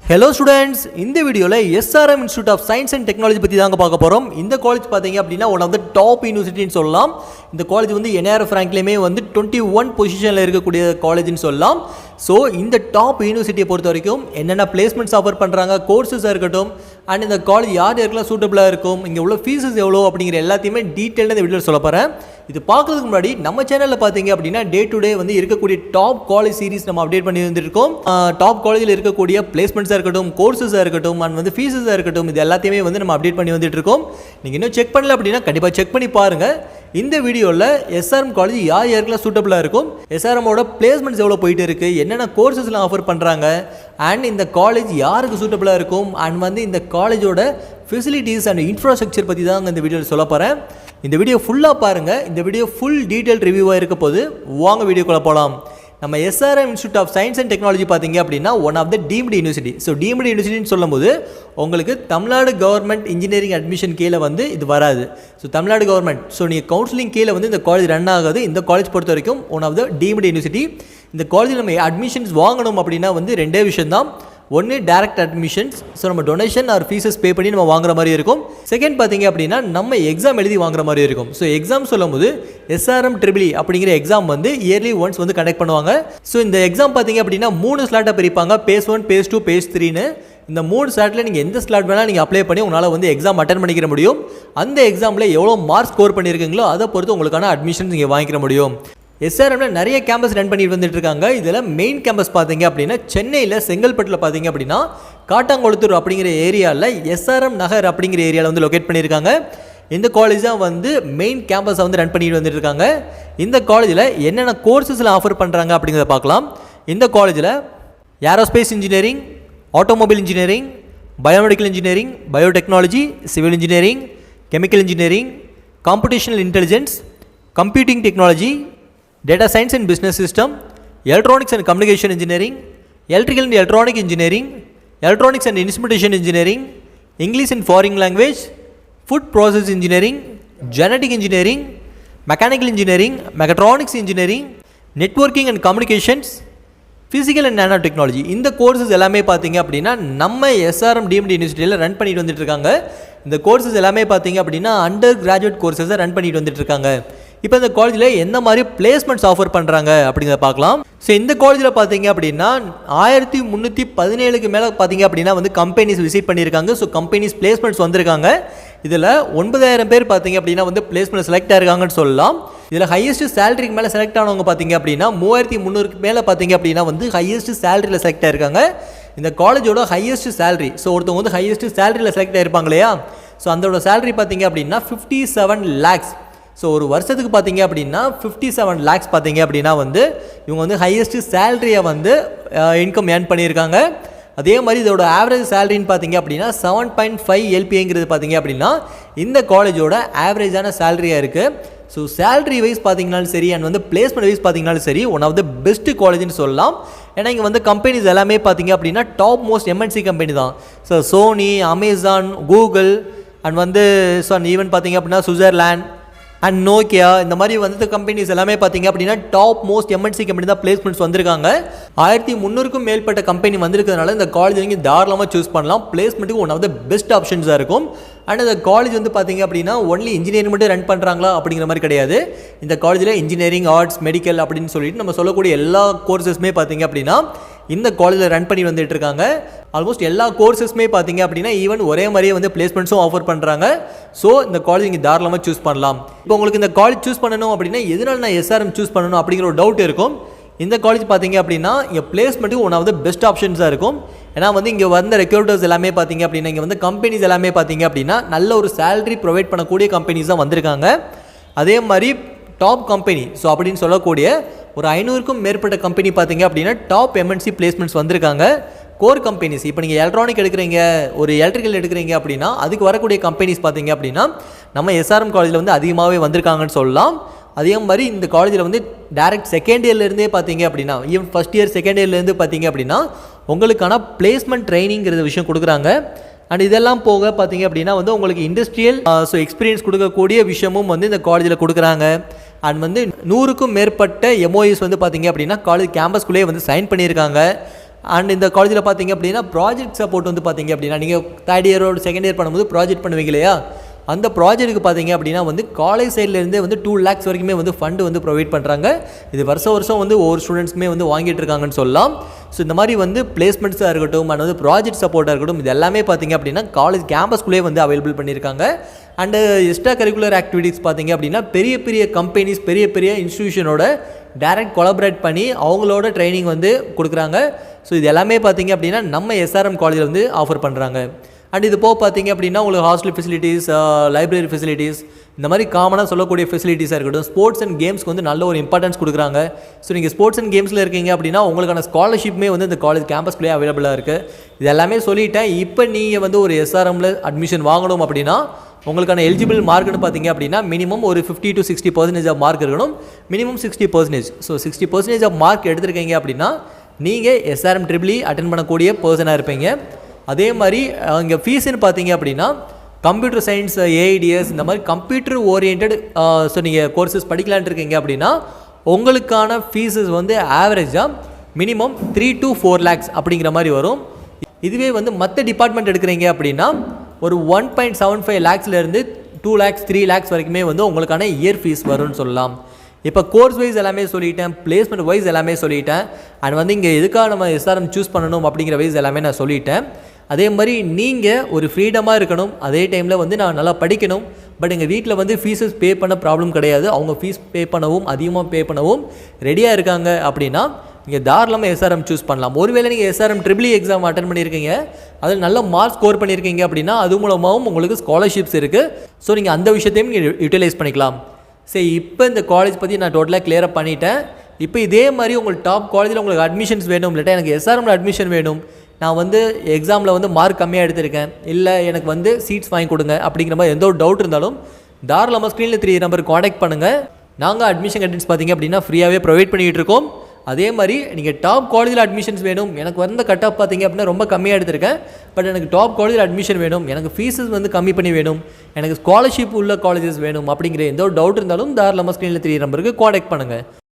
Hello students, இந்த வீடியோல SRM Institute of Science and Technology பத்தி தாங்க பார்க்க போறோம். இந்த காலேஜ் பாத்தீங்க அப்படினா one of the top university ன்னு சொல்லலாம். இந்த காலேஜ் வந்து NIRF ரேங்க்லயே வந்து 21 பொசிஷன்ல இருக்கக்கூடிய காலேஜ்னு சொல்லலாம். சோ இந்த டாப் யூனிவர்சிட்டியை பொறுத்த வரைக்கும் என்னென்ன பிளேஸ்மெண்ட்ஸ் ஆஃபர் பண்றாங்க, கோர்சஸா இருக்கட்டும், அண்ட் இந்த காலேஜ் யாருக்கெல்லாம் சூட்டபிளா இருக்கும், இங்க உள்ள ஃபீஸஸ் எவ்வளோ அப்படிங்கிற எல்லாத்தையுமே டீடைலா இந்த வீடியோல சொல்ல போறேன். இது பார்க்கிறதுக்கு முன்னாடி நம்ம சேனல்ல பாத்தீங்க அப்படின்னா டே டு டே வந்து இருக்கக்கூடிய டாப் காலேஜ் சீரிஸ் நம்ம அப்டேட் பண்ணி வந்துருக்கோம். டாப் காலேஜில் இருக்கக்கூடிய பிளேஸ்மெண்ட்ஸாக இருக்கட்டும், கோர்சஸாக இருக்கட்டும், அண்ட் வந்து ஃபீஸஸாக இருக்கட்டும், இது எல்லாத்தையுமே வந்து நம்ம அப்டேட் பண்ணி வந்துட்டு இருக்கோம். நீங்கள் இன்னும் செக் பண்ணல அப்படின்னா கண்டிப்பாக செக் பண்ணி பாருங்க. இந்த வீடியோவில் SRM காலேஜ் யாருக்கெல்லாம் சூட்டபிளாக இருக்கும், SRMோட பிளேஸ்மெண்ட்ஸ் எவ்வளோ போயிட்டு இருக்கு, என்னென்ன கோர்சஸ்லாம் ஆஃபர் பண்ணுறாங்க, அண்ட் இந்த காலேஜ் யாருக்கு சூட்டபிளாக இருக்கும், அண்ட் வந்து இந்த காலேஜோட ஃபெசிலிட்டிஸ் அண்ட் இன்ஃப்ராஸ்ட்ரக்சர் பற்றி தான் இந்த வீடியோவில் சொல்ல போகிறேன். இந்த வீடியோ ஃபுல்லாக பாருங்கள். இந்த வீடியோ ஃபுல் டீட்டெயில் ரிவ்யூவாக இருக்க போது வாங்க வீடியோக்குள்ளே போகலாம். நம்ம SRM institute of science and technology பார்த்தீங்க அப்படின்னா one of the deemed university. So deemed யூனிவர்சிட்டின்னு சொல்லும்போது உங்களுக்கு தமிழ்நாடு கவர்மெண்ட் இன்ஜினியரிங் அட்மிஷன் கீழே வந்து இது வராது. ஸோ தமிழ்நாடு கவர்மெண்ட், ஸோ நீங்கள் கவுன்சிலிங் கீழே வந்து இந்த காலேஜ் ரன் ஆகாது. இந்த காலேஜ் பொறுத்த வரைக்கும் one of the deemed university. இந்த காலேஜில் நம்ம அட்மிஷன்ஸ் வாங்கணும் அப்படின்னா வந்து ரெண்டே விஷயம் தான். ஒன்று டைரக்ட் அட்மிஷன்ஸ், ஸோ நம்ம டொனேஷன் ஆர் ஃபீஸஸ் பே பண்ணி நம்ம வாங்குற மாதிரி இருக்கும். செகண்ட் பார்த்தீங்க அப்படின்னா நம்ம எக்ஸாம் எழுதி வாங்குற மாதிரி இருக்கும். ஸோ எக்ஸாம் சொல்லும் போது SRM EEE அப்படிங்கிற எக்ஸாம் வந்து இயர்லி ஒன்ஸ் வந்து கண்டக்ட் பண்ணுவாங்க. ஸோ இந்த எக்ஸாம் பார்த்தீங்க அப்படின்னா 3 ஸ்லாட்டாக பிரிப்பாங்க, பேஸ் 1, பேஸ் 2, பேஸ் 3ன்னு. இந்த 3 ஸ்லாட்டில் நீங்கள் எந்த ஸ்லாட் வேணால் நீங்கள் அப்ளை பண்ணி உங்களால் வந்து எக்ஸாம் அட்டன் பண்ணிக்கிற முடியும். அந்த எக்ஸாமில் எவ்வளோ மார்க் ஸ்கோர் பண்ணியிருக்கீங்களோ அதை பொறுத்து உங்களுக்கான அட்மிஷன்ஸ் நீங்கள் வாங்கிக்கிற முடியும். SRMல நிறைய கேம்பஸ் ரன் பண்ணிட்டு வந்துட்டு இருக்காங்க. இதில் மெயின் கேம்பஸ் பார்த்தீங்க அப்படின்னா சென்னையில் செங்கல்பட்டில் பார்த்தீங்க அப்படின்னா காட்டாங்குளத்தூர் அப்படிங்கிற ஏரியாவில் SRM நகர் அப்படிங்கிற ஏரியாவில் வந்து லொக்கேட் பண்ணியிருக்காங்க. இந்த காலேஜ் தான் வந்து மெயின் கேம்பஸை வந்து ரன் பண்ணிட்டு வந்துட்டு இருக்காங்க. இந்த காலேஜில் என்னென்ன கோர்சஸ்லாம் ஆஃபர் பண்ணுறாங்க அப்படிங்கிறத பார்க்கலாம். இந்த காலேஜில் aerospace engineering, automobile engineering, biomedical engineering, biotechnology, civil engineering, chemical engineering, compositional intelligence, computing technology, Data Science and Business System, Electronics and Communication Engineering, Electrical and Electronic Engineering, Electronics and Instrumentation Engineering, English and Foreign Language, Food Process Engineering, Genetic Engineering, Mechanical Engineering, Mechatronics Engineering, Networking and Communications, Physical and Nanotechnology. இந்த courses எல்லாமே பார்த்தீங்க அப்படின்னா நம்ம SRM deemed யூனிவர்சிட்டியில் run பண்ணிட்டு வந்துட்டு இருக்காங்க. இந்த கோர்சஸ் எல்லாமே பார்த்தீங்க அப்படின்னா அண்டர் கிராஜுவேட் கோர்சஸை ரன் பண்ணிட்டு வந்துட்டு இருக்காங்க. இப்போ இந்த காலேஜில் எந்த மாதிரி பிளேஸ்மெண்ட்ஸ் ஆஃபர் பண்ணுறாங்க அப்படிங்கிறத பார்க்கலாம். ஸோ இந்த காலேஜில் பார்த்தீங்க அப்படின்னா 1317க்கு மேலே பார்த்தீங்க அப்படின்னா வந்து கம்பெனிஸ் விசிட் பண்ணியிருக்காங்க. ஸோ கம்பெனிஸ் பிளேஸ்மெண்ட்ஸ் வந்திருக்காங்க. இதில் 9000 பேர் பார்த்தீங்க அப்படின்னா வந்து பிளேஸ்மெண்ட் செலக்ட் ஆகிருக்காங்கன்னு சொல்லலாம். இதில் ஹையஸ்ட் சேலரிக்கு மேலே செலக்ட் ஆனவங்க பார்த்தீங்க அப்படின்னா 3300க்கு மேலே பார்த்தீங்க அப்படின்னா வந்து ஹையஸ்ட் சேலரியில் செலக்ட் ஆகிருக்காங்க. இந்த காலேஜோட ஹையஸ்ட் சேலரி, ஸோ ஒருத்தவங்க வந்து ஹையஸ்ட் சேலரியில் செலக்ட் ஆகிருப்பாங்க இல்லையா, ஸோ அதோட சேலரி பார்த்தீங்க அப்படின்னா 57 lakhs. ஸோ ஒரு வருஷத்துக்கு பார்த்தீங்க அப்படின்னா 57 lakhs பார்த்தீங்க அப்படின்னா வந்து இவங்க வந்து ஹையஸ்ட் சேலரியை வந்து இன்கம் ஏர்ன் பண்ணியிருக்காங்க. அதே மாதிரி இதோட ஆவரேஜ் சேலரின்னு பார்த்தீங்க அப்படின்னா 7.5 LPAங்கிறது பார்த்தீங்க அப்படின்னா இந்த காலேஜோட ஆவரேஜான சேலரியாக இருக்குது. ஸோ சேலரி வைஸ் பார்த்தீங்கனாலும் சரி, அண்ட் வந்து பிளேஸ்மெண்ட் வைஸ் பார்த்தீங்கனாலும் சரி, ஒன் ஆஃப் த பெஸ்ட் காலேஜ்னு சொல்லலாம். ஏன்னா இங்கே வந்து கம்பெனிஸ் எல்லாமே பார்த்தீங்க அப்படின்னா டாப் மோஸ்ட் MNC கம்பெனி தான். So Sony, Amazon, Google, and வந்து ஈவன் பார்த்தீங்க அப்படின்னா சுவிட்சர்லாண்ட் அண்ட் நோக்கியா, இந்த மாதிரி வந்து கம்பெனிஸ் எல்லாமே பார்த்தீங்க அப்படின்னா டாப் மோஸ்ட் MNC கம்பெனி தான் பிளேஸ்மெண்ட்ஸ் வந்திருக்காங்க. 1300க்கும் மேற்பட்ட கம்பெனி வந்திருக்கிறதுனால இந்த காலேஜ் நீங்கள் தாராளமாக சூஸ் பண்ணலாம். பிளேஸ்மெண்ட்டுக்கு ஒன் ஆஃப் த பெஸ்ட் ஆப்ஷன்ஸாக இருக்கும். அண்ட் இந்த காலேஜ் வந்து பார்த்தீங்க அப்படின்னா ஒன்லி இன்ஜினியரிங் மட்டும் ரன் பண்ணுறாங்களா அப்படிங்கிற மாதிரி கிடையாது. இந்த காலேஜில் இன்ஜினியரிங், ஆர்ட்ஸ், மெடிக்கல் அப்படின்னு சொல்லிட்டு நம்ம சொல்லக்கூடிய எல்லா கோர்சஸுமே பார்த்தீங்க அப்படின்னா இந்த காலேஜில் ரன் பண்ணி வந்துட்டு இருக்காங்க. ஆல்மோஸ்ட் எல்லா கோர்சஸுமே பார்த்தீங்க அப்படின்னா ஈவன் ஒரே மாதிரியே வந்து பிளேஸ்மெண்ட்ஸும் ஆஃபர் பண்ணுறாங்க. ஸோ இந்த காலேஜ் நீங்கள் தாராளமாக சூஸ் பண்ணலாம். இப்போ உங்களுக்கு இந்த காலேஜ் சூஸ் பண்ணணும் அப்படின்னா எதனால நான் SRM சூஸ் பண்ணணும் அப்படிங்கிற ஒரு டவுட் இருக்கும். இந்த காலேஜ் பார்த்தீங்க அப்படின்னா இங்கே பிளேஸ்மெண்ட்டுக்கு ஒன் ஆஃப் த பெஸ்ட் ஆப்ஷன்ஸாக இருக்கும். ஏன்னா வந்து இங்கே வந்த ரெக்ரூட்டர்ஸ் எல்லாமே பார்த்தீங்க அப்படின்னா இங்கே வந்து கம்பெனிஸ் எல்லாமே பார்த்தீங்க அப்படின்னா நல்ல ஒரு சேலரி ப்ரொவைட் பண்ணக்கூடிய கம்பெனிஸ் தான் வந்திருக்காங்க. அதே மாதிரி டாப் கம்பெனி, ஸோ அப்படின்னு சொல்லக்கூடிய ஒரு 500க்கும் மேற்பட்ட கம்பெனி பார்த்தீங்க அப்படின்னா டாப் MNC பிளேஸ்மெண்ட்ஸ் வந்திருக்காங்க. கோர் கம்பெனிஸ், இப்போ நீங்கள் எலக்ட்ரானிக் எடுக்கிறீங்க, ஒரு எலக்ட்ரிக்கல் எடுக்கிறீங்க அப்படின்னா அதுக்கு வரக்கூடிய கம்பெனிஸ் பார்த்தீங்க அப்படின்னா நம்ம SRM காலேஜில் வந்து அதிகமாகவே வந்திருக்காங்கன்னு சொல்லலாம். அதே மாதிரி இந்த காலேஜில் வந்து டேரக்ட் செகண்ட் இயர்லேருந்தே பார்த்தீங்க அப்படின்னா ஈவன் ஃபஸ்ட் இயர் செகண்ட் இயர்லேருந்து பார்த்தீங்க அப்படின்னா உங்களுக்கான பிளேஸ்மெண்ட் ட்ரைனிங்கிறது விஷயம் கொடுக்குறாங்க. அண்ட் இதெல்லாம் போக பார்த்தீங்க அப்படின்னா வந்து உங்களுக்கு இண்டஸ்ட்ரியல் ஸோ எக்ஸ்பீரியன்ஸ் கொடுக்கக்கூடிய விஷயமும் வந்து இந்த காலேஜில் கொடுக்குறாங்க. அண்ட் வந்து 100க்கும் மேற்பட்ட MOUs வந்து பார்த்தீங்க அப்படின்னா காலேஜ் கேம்பஸ்குள்ளேயே வந்து சைன் பண்ணியிருக்காங்க. அண்ட் இந்த காலேஜில் பார்த்தீங்க அப்படின்னா ப்ராஜெக்ட் சப்போர்ட் வந்து பார்த்தீங்க அப்படின்னா நீங்கள் தேர்ட் இயரோட செகண்ட் இயர் பண்ணும்போது ப்ராஜெக்ட் பண்ணுவீங்க இல்லையா, அந்த ப்ராஜெக்ட்டுக்கு பார்த்தீங்க அப்படின்னா வந்து காலேஜ் சைட்லேருந்தே வந்து 2 lakhs வரைக்குமே வந்து ஃபண்டு வந்து ப்ரொவைட் பண்ணுறாங்க. இது வருஷம் வந்து ஒவ்வொரு ஸ்டூடெண்ட்ஸுமே வந்து வாங்கிட்டு இருக்காங்கன்னு சொல்லலாம். ஸோ இந்த மாதிரி வந்து பிளேஸ்மெண்ட்ஸாக இருக்கட்டும் அண்ட் வந்து ப்ராஜெக்ட் சப்போர்ட்டாக இருக்கட்டும், இது எல்லாமே பார்த்தீங்க அப்படின்னா காலேஜ் கேம்பஸ்குள்ளே வந்து அவைலபிள் பண்ணியிருக்காங்க. அண்டு எக்ஸ்ட்ரா கரிக்குலர் ஆக்டிவிட்டீஸ் பார்த்தீங்க அப்படின்னா பெரிய பெரிய கம்பெனிஸ் பெரிய பெரிய இன்ஸ்டியூஷனோட டைரக்ட் கொலாபரேட் பண்ணி அவங்களோட ட்ரைனிங் வந்து கொடுக்குறாங்க. ஸோ இது எல்லாமே பார்த்தீங்க அப்படின்னா நம்ம எஸ்ஆர்எம் காலேஜில் வந்து ஆஃபர் பண்ணுறாங்க. அண்ட் இது போக பார்த்தீங்க அப்படின்னா உங்களுக்கு ஹாஸ்டல் ஃபெசிலிட்டிஸ், லைப்ரரி ஃபெசிலிட்டிஸ், இந்த மாதிரி காமனாக சொல்லக்கூடிய ஃபெசிலிட்டிஸாக இருக்கட்டும், ஸ்போர்ட்ஸ் அண்ட் கேம்ஸ்க்கு வந்து நல்ல ஒரு இம்பார்ட்டன்ஸ் கொடுக்குறாங்க. ஸோ நீங்கள் ஸ்போர்ட்ஸ் அண்ட் கேம்ஸில் இருக்கீங்க அப்படின்னா உங்களுக்கான ஸ்காலர்ஷிப்புமே வந்து இந்த காலேஜ் கேம்பஸ்க்குள்ளே அவைலபிளாக இருக்குது. இது எல்லாமே சொல்லிட்டேன். இப்போ நீங்கள் வந்து ஒரு எஸ்ஆர்எம்மில் அட்மிஷன் வாங்கணும் அப்படின்னா உங்களுக்கான எலிஜிபிள் மார்க்னு பார்த்தீங்க அப்படின்னா மினிமம் ஒரு 50 to 60% ஆஃப் மார்க் இருக்கணும். மினிமம் 60%. ஸோ 60% ஆஃப் மார்க் எடுத்துருக்கீங்க அப்படின்னா நீங்கள் எஸ்ஆர்எம் ட்ரிபிள்இ அட்டென்ட் பண்ணக்கூடிய பர்சனாக இருப்பீங்க. அதே மாதிரி இங்கே ஃபீஸ்ன்னு பார்த்தீங்க அப்படின்னா கம்ப்யூட்டர் சயின்ஸ், ஏஐடிஎஸ், இந்த மாதிரி கம்ப்யூட்டர் ஓரியன்ட் ஸோ நீங்கள் கோர்சஸ் படிக்கலான்ட்டு இருக்கீங்க அப்படின்னா உங்களுக்கான ஃபீஸஸ் வந்து ஆவரேஜாக மினிமம் 3 to 4 lakhs அப்படிங்கிற மாதிரி வரும். இதுவே வந்து மற்ற டிபார்ட்மெண்ட் எடுக்கிறீங்க அப்படின்னா ஒரு 1.75 lakhsலேருந்து 2 lakhs 3 lakhs வரைக்குமே வந்து உங்களுக்கான இயர் ஃபீஸ் வரும்னு சொல்லலாம். இப்போ கோர்ஸ் வைஸ் எல்லாமே சொல்லிட்டேன், பிளேஸ்மெண்ட் வைஸ் எல்லாமே சொல்லிட்டேன், அண்ட் வந்து இங்கே எதுக்காக நம்ம எஸ்ஆர்எம் சூஸ் பண்ணணும் அப்படிங்கிற வைஸ் எல்லாமே நான் சொல்லிட்டேன். அதே மாதிரி நீங்கள் ஒரு ஃப்ரீடமாக இருக்கணும், அதே டைமில் வந்து நான் நல்லா படிக்கணும். பட் எங்கள் வீட்டில் வந்து ஃபீஸஸ் பே பண்ண ப்ராப்ளம் கிடையாது, அவங்க ஃபீஸ் பே பண்ணவும் அதிகமாக பே பண்ணவும் ரெடியாக இருக்காங்க அப்படின்னா நீங்கள் தாராளமாக எஸ்ஆர்எம் சூஸ் பண்ணலாம். ஒருவேளை நீங்கள் எஸ்ஆர்எம் ட்ரிபிள்இ எக்ஸாம் அட்டன் பண்ணியிருக்கீங்க, அதில் நல்ல மார்க் ஸ்கோர் பண்ணியிருக்கீங்க அப்படின்னா அது மூலமாகவும் உங்களுக்கு ஸ்காலர்ஷிப்ஸ் இருக்குது. ஸோ நீங்கள் அந்த விஷயத்தையும் நீங்கள் யூட்டிலைஸ் பண்ணிக்கலாம். சரி, இப்போ இந்த காலேஜ் பற்றி நான் டோட்டலாக கிளியராக பண்ணிட்டேன். இப்போ இதே மாதிரி உங்களுக்கு டாப் காலேஜில் உங்களுக்கு அட்மிஷன்ஸ் வேணும், இல்லாட்டா எனக்கு எஸ்ஆர்எம்ல அட்மிஷன் வேணும், நான் வந்து எக்ஸாமில் வந்து மார்க் கம்மியாக எடுத்திருக்கேன், இல்லை எனக்கு வந்து சீட்ஸ் வாங்கி கொடுங்க அப்படிங்கிற மாதிரி எந்த ஒரு டவுட் இருந்தாலும் தாராளமாக ஸ்க்ரீனில் 3 நம்பருக்கு காண்டாக்ட் பண்ணுங்கள். நாங்கள் அட்மிஷன் கைடன்ஸ் பார்த்தீங்க அப்படின்னா ஃப்ரீயாகவே ப்ரொவைட் பண்ணிகிட்டு இருக்கோம். அதே மாதிரி நீங்கள் டாப் காலேஜில் அட்மிஷன்ஸ் வேணும், எனக்கு வந்த கட் ஆஃப் பார்த்தீங்க அப்படின்னா ரொம்ப கம்மியாக எடுத்திருக்கேன், பட் எனக்கு டாப் காலேஜில் அட்மிஷன் வேணும், எனக்கு ஃபீஸஸ் வந்து கம்மி பண்ணி வேணும், எனக்கு ஸ்காலர்ஷிப் உள்ள காலேஜஸ் வேணும் அப்படிங்கிற எந்த ஒரு டவுட் இருந்தாலும் தாராளமாக ஸ்க்ரீனில் 3 நம்பருக்கு காண்டாக்ட் பண்ணுங்கள்.